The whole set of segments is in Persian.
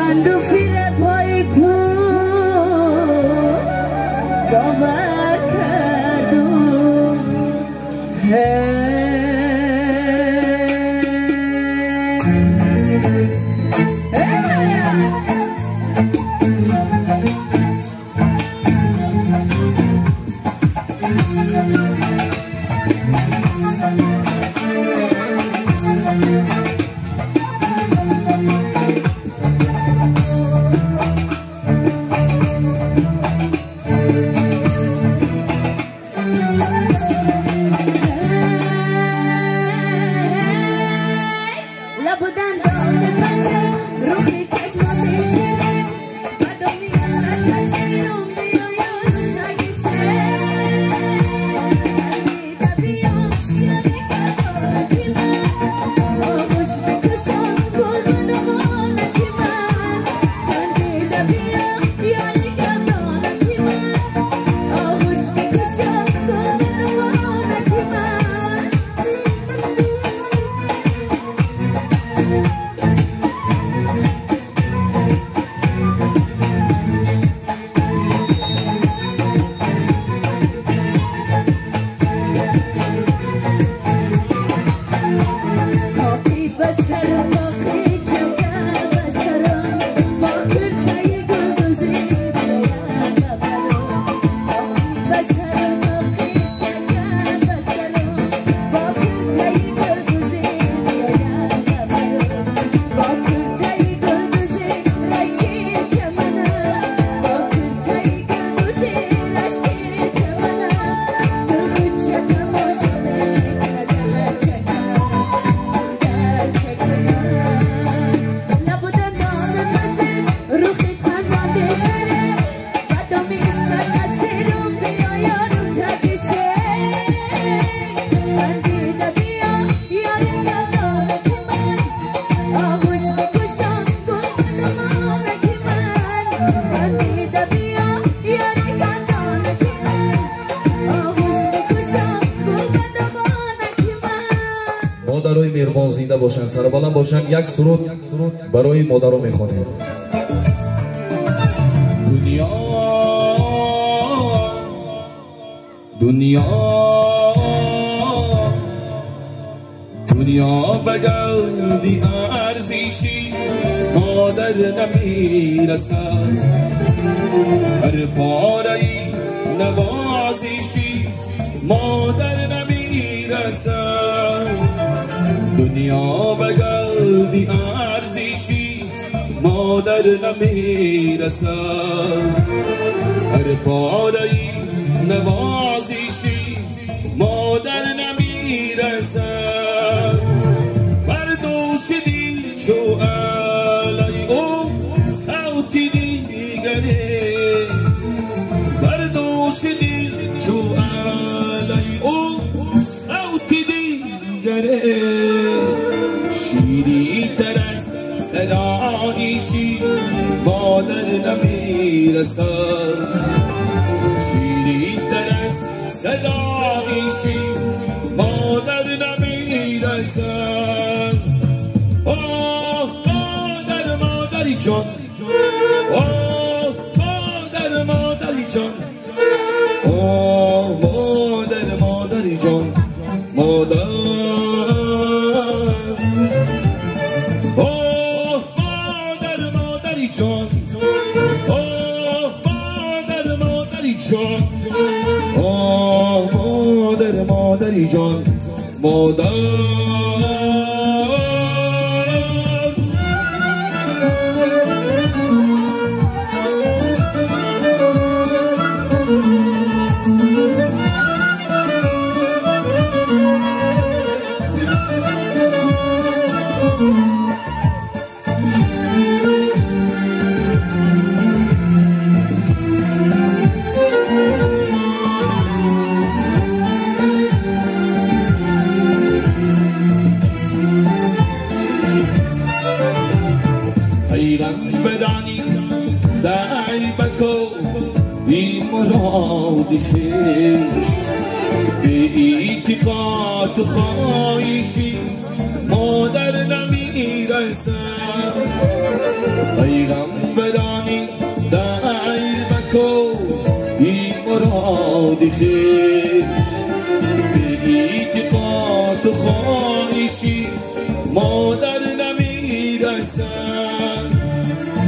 بند فیل پای تو باور کردم مادرای مهربان زنده باشن، سربلند باشن. یک سرود برای مادرها میخوانیم. دنیا بگردی ارزشی مادر نمیرسد، هر پاره‌ای نوازشی مادر نمیرسد. دنیا بگردی ارزشی مادر نمیرسد، هر پاره‌ای نوازشی مادر نمیرسد. بردوشیدی چو علی او صوتی دیگری، بردوشیدی چو علی او صوتی دیگری. شیری تر از صدایشی مادر نمیرسد، شیری تر از صدایشی مادر نمیرسد. آه مادر مادری جان، آه مادر مادری جان، آه مادر مادری جان، مادر. آه مادر مادری جان، آه مادر مادری جان، آه مادر مادری جان، مادر. بدانی دعی بکو بی مراد خیش، به اعتقاد خواهشی مادر نمی نمیرسم پیغمبرانی دیر مکو این مرادی خیش به ایتقاد و خواهشی مادر نمیرسم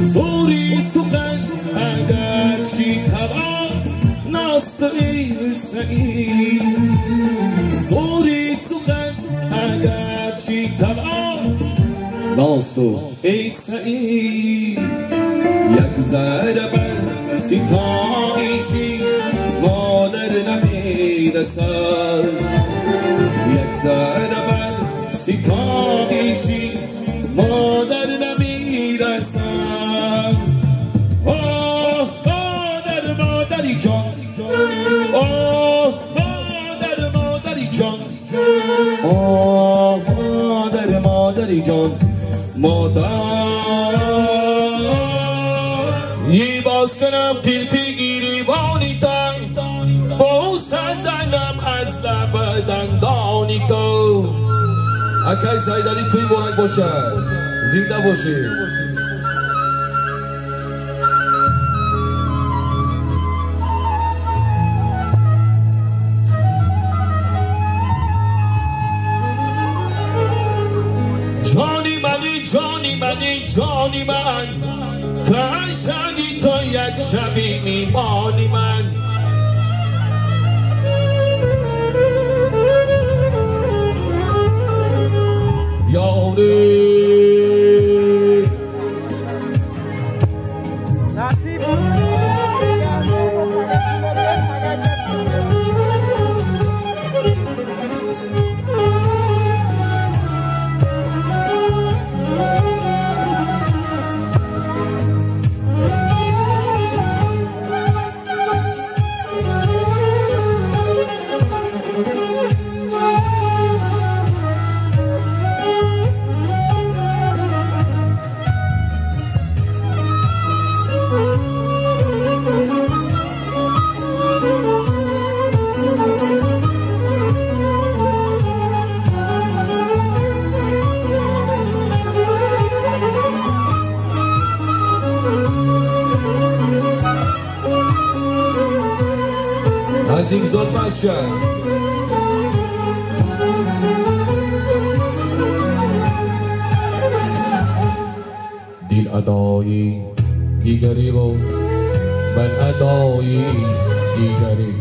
زوری سخن اگر چی توان ناست ای سعید زوری سخن اگر چی توان ناست ای سعید یک ذره بر ستایشی مادر نمیرسد یک ذره بر ستایشی مادر نمیرسد آه مادر مادری جان آه مادر مادری جان آه مادر مادری جان مادر ی باز کنم تیلفی گیری بانی تن باز زنم از لب دندانی تو اکای سایدالی توی برک باشد زنده باشید جانی من کشنگی تا یک شبی میمانی من یاری از این زاد پس شد دل ادایی دیگری و من ادایی دیگری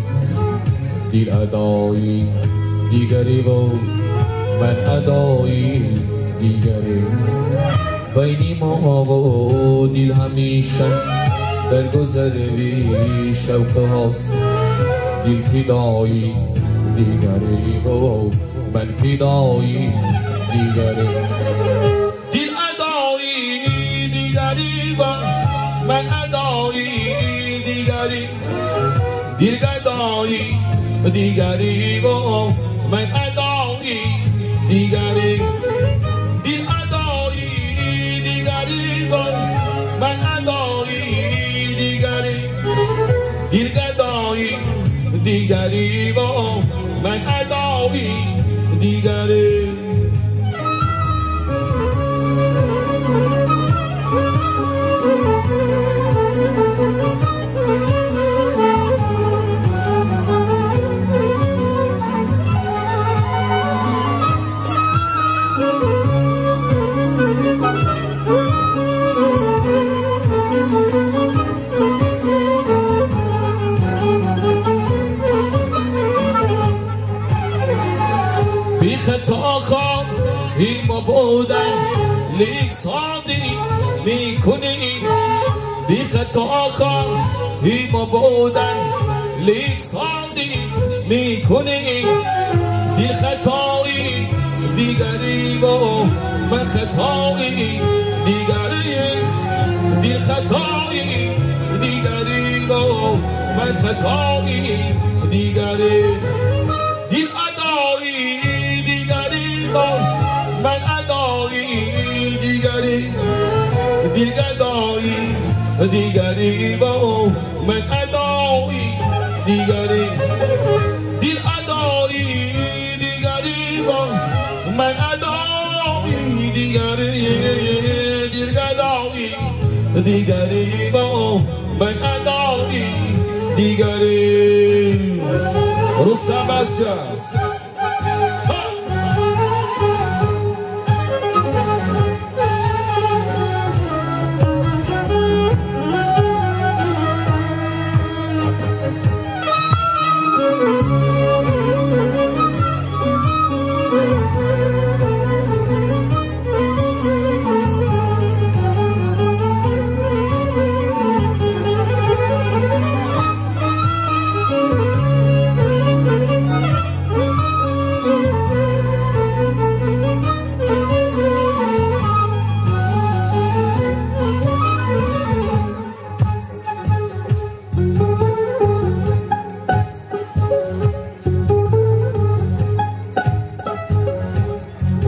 دل ادایی دیگری و من ادایی دیگری بینی ما و دل همیشه در گذروی شوق هاست دل فدایی دیگری و من فدایی دیگری دل ادایی دیگری و من ادایی دیگری دل ادایی دیگری و من ادایی دیگری دل ادایی دیگری و من ادایی دیگری دل ادایی دیگری و من ادایی دیگری ما بودن لیک سادی میکنیم بی خطا خواهی ما بودن لیک سادی میکنیم دل خطایی دیگری و من خطایی دیگری دل خطایی دیگری و من خطایی دیگری دل ادایی دیگری و من ادایی دیگری دل ادایی دیگری و من ادایی دیگری دل ادایی دیگری و من ادایی دیگری دیگری با من ادایی دیگری رستم بسیار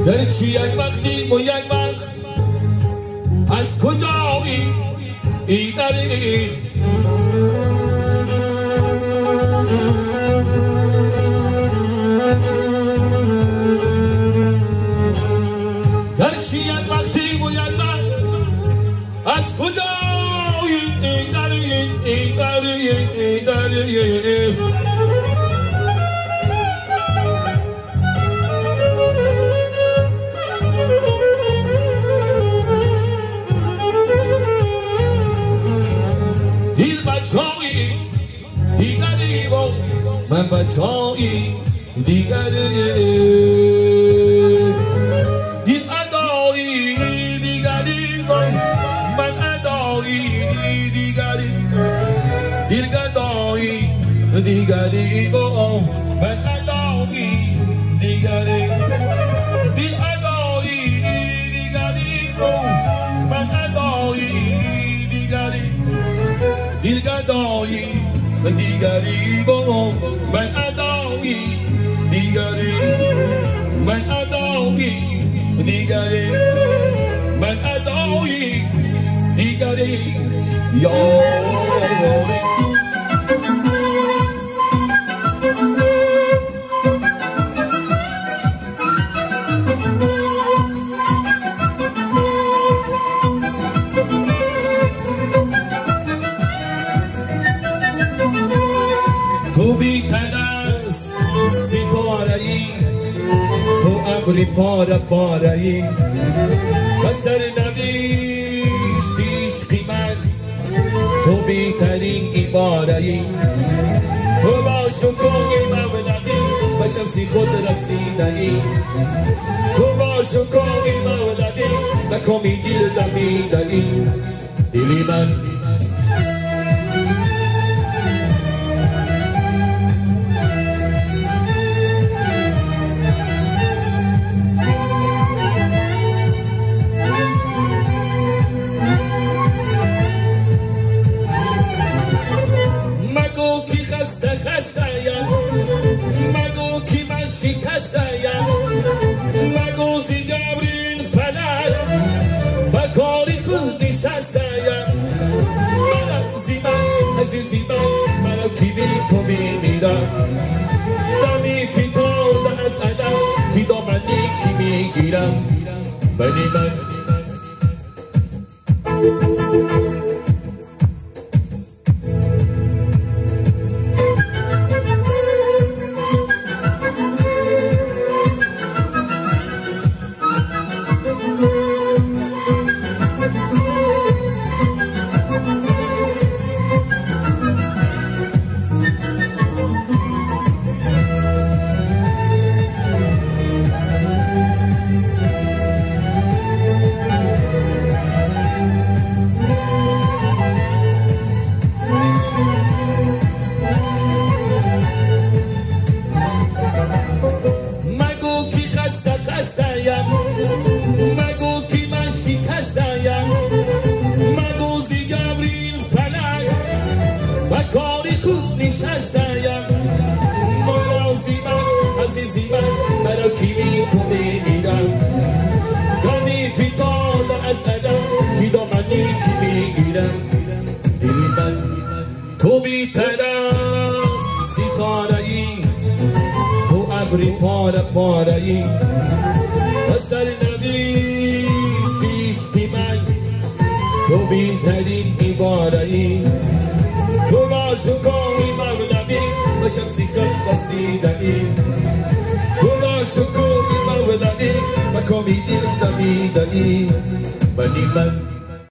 گرچه یک وقتی و یک وقت از کجایی ایداری گرچه یک وقتی و یک وقت از کجایی ایداری ایداری ایداری بچه‌ای دیگری با من بچه‌ای دیگری دید ادایی دیگری با من ادایی دیگری دید گدایی دیگری با من ادایی دیگری دید ادایی دیگری با من ادایی دیگری دیگری دیگری با من ادایی دیگری من ادایی دیگری من ادایی دیگری یا تو بی‌تر از ستاره‌ای تو ابری پاره پاره‌ای و سرنوشتیش قیمت تو بی‌ترین عباره‌ای تو با شکوه مولدی و شمسی خود رسیده‌ای تو با شکوه مولدی و کمی دل دمیده‌ای دلی من مگو کی من شکسته‌ام مگو زی جبرین فلک و کاری خود نشسته‌ام منم زی من عزیزی منم کی بی تو میمیرم دمی فتاده از عدم کی دامنی کی میگیرم ولی من مگو کی من شکسته‌ام مگو زی جبرین فلک و کاری خود نشسته‌ام مرا زی من عزیزی مرا کی بی تو میمیرم دمی فتاده از عدم کی دامنی کی میگیرم دل من تو بی‌تر از ستاره‌ای تو ابری پاره پاره‌ای و سرنوشتیش من تو بیترین میبارایی تو عاشقای مولوی باشم سیخت رسیدنی تو عاشقای مولوی و کامیدی نمیدانی ولی من